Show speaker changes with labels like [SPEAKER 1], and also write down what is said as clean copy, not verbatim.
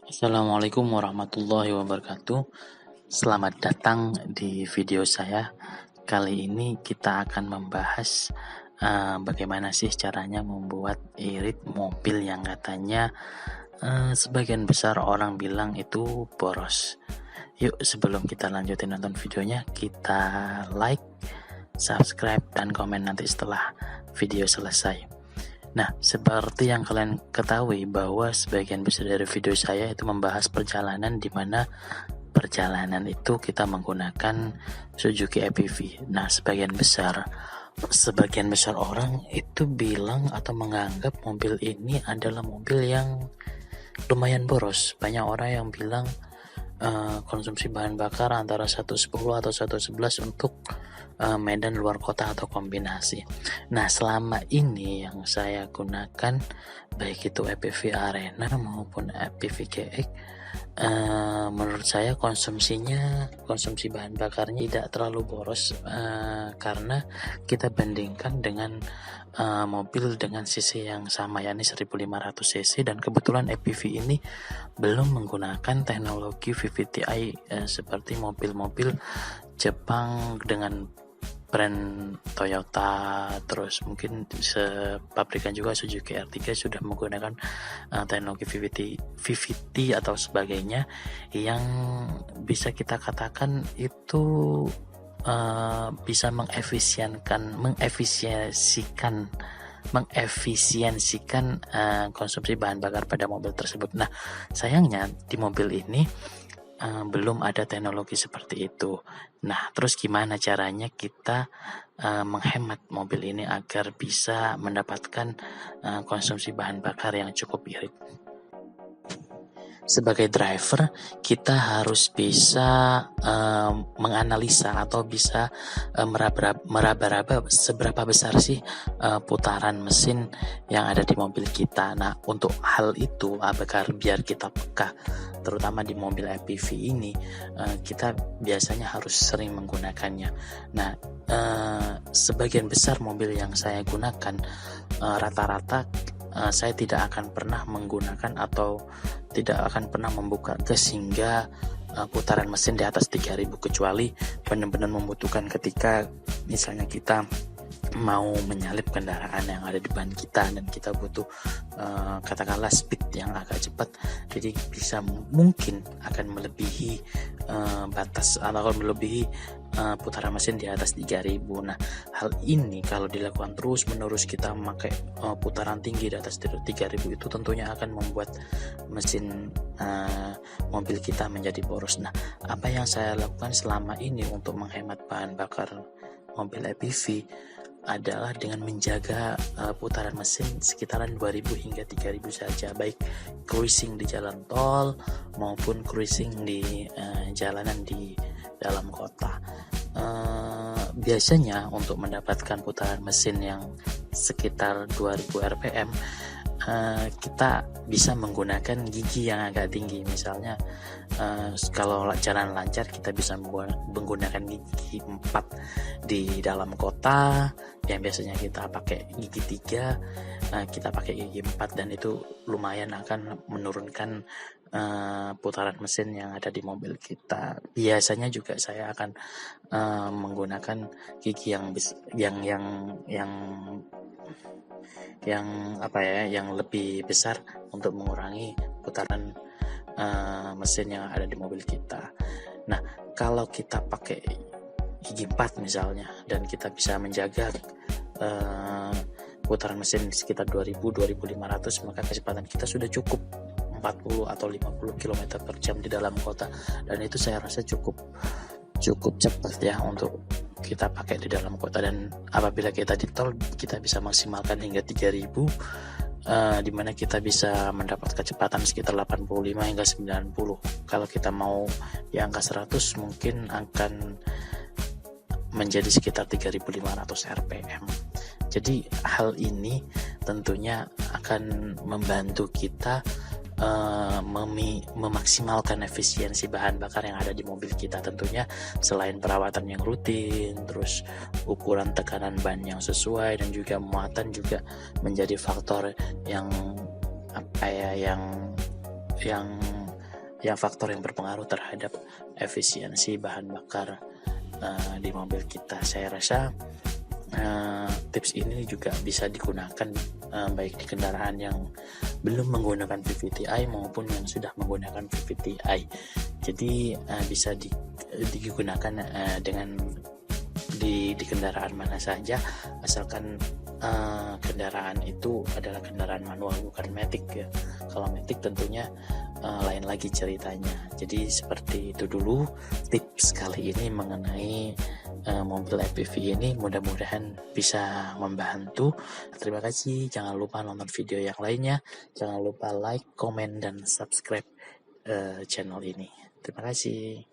[SPEAKER 1] Assalamualaikum warahmatullahi wabarakatuh. Selamat datang di video saya. Kali ini kita akan membahas bagaimana sih caranya membuat irit mobil yang katanya sebagian besar orang bilang itu boros. Yuk, sebelum kita lanjutin nonton videonya, kita like, subscribe, dan komen nanti setelah video selesai. Nah, seperti yang kalian ketahui bahwa sebagian besar dari video saya itu membahas perjalanan, di mana perjalanan itu kita menggunakan Suzuki APV. Nah, sebagian besar orang itu bilang atau menganggap mobil ini adalah mobil yang lumayan boros. Banyak orang yang bilang konsumsi bahan bakar antara 110 atau 111 untuk medan luar kota atau kombinasi. Nah, selama ini yang saya gunakan baik itu APV Arena maupun APV GX, menurut saya konsumsi bahan bakarnya tidak terlalu boros, karena kita bandingkan dengan mobil dengan cc yang sama, yakni 1500 cc, dan kebetulan APV ini belum menggunakan teknologi VVT-i seperti mobil-mobil Jepang dengan brand Toyota, terus mungkin pabrikan juga Suzuki R3 sudah menggunakan teknologi VVT atau sebagainya, yang bisa kita katakan itu bisa mengefisiensikan konsumsi bahan bakar pada mobil tersebut. Nah, sayangnya di mobil ini belum ada teknologi seperti itu. Nah, terus gimana caranya kita menghemat mobil ini agar bisa mendapatkan konsumsi bahan bakar yang cukup irit? Sebagai driver, kita harus bisa menganalisa atau bisa meraba-raba seberapa besar sih putaran mesin yang ada di mobil kita. Nah, untuk hal itu biar kita peka, terutama di mobil APV ini, kita biasanya harus sering menggunakannya. Nah, sebagian besar mobil yang saya gunakan, rata-rata saya tidak akan pernah menggunakan atau tidak akan pernah membuka gas hingga putaran mesin di atas 3000, kecuali benar-benar membutuhkan ketika misalnya kita mau menyalip kendaraan yang ada di depan kita dan kita butuh katakanlah speed yang agak cepat, jadi bisa mungkin akan melebihi batas atau melebihi putaran mesin di atas 3000. Nah, hal ini kalau dilakukan terus menerus, kita memakai putaran tinggi di atas 3000, itu tentunya akan membuat mesin mobil kita menjadi boros. Nah, apa yang saya lakukan selama ini untuk menghemat bahan bakar mobil APV adalah dengan menjaga putaran mesin sekitaran 2000 hingga 3000 saja, baik cruising di jalan tol maupun cruising di jalanan di dalam kota. Biasanya untuk mendapatkan putaran mesin yang sekitar 2000 rpm, kita bisa menggunakan gigi yang agak tinggi. Misalnya kalau jalan lancar, kita bisa menggunakan gigi 4 di dalam kota. Yang biasanya kita pakai gigi 3, kita pakai gigi 4, dan itu lumayan akan menurunkan putaran mesin yang ada di mobil kita. Biasanya juga saya akan menggunakan gigi yang lebih besar untuk mengurangi putaran mesin yang ada di mobil kita. Nah, kalau kita pakai gigi 4 misalnya, dan kita bisa menjaga putaran mesin sekitar 2000-2500, maka kecepatan kita sudah cukup 40 atau 50 km per jam di dalam kota, dan itu saya rasa cukup cepat ya untuk kita pakai di dalam kota. Dan apabila kita di tol, kita bisa maksimalkan hingga 3000, di mana kita bisa mendapat kecepatan sekitar 85 hingga 90. Kalau kita mau di angka 100, mungkin akan menjadi sekitar 3500 rpm. Jadi hal ini tentunya akan membantu kita memaksimalkan efisiensi bahan bakar yang ada di mobil kita. Tentunya selain perawatan yang rutin, terus ukuran tekanan ban yang sesuai, dan juga muatan juga menjadi faktor yang yang faktor yang berpengaruh terhadap efisiensi bahan bakar di mobil kita. Saya rasa tips ini juga bisa digunakan baik di kendaraan yang belum menggunakan VVTi maupun yang sudah menggunakan VVTi. Jadi bisa digunakan dengan di kendaraan mana saja, asalkan kendaraan itu adalah kendaraan manual bukan matic ya. Kalau matic tentunya lain lagi ceritanya. Jadi seperti itu dulu tips kali ini mengenai mobil MPV ini, mudah-mudahan bisa membantu. Terima kasih, jangan lupa nonton video yang lainnya, jangan lupa like, komen, dan subscribe channel ini. Terima kasih.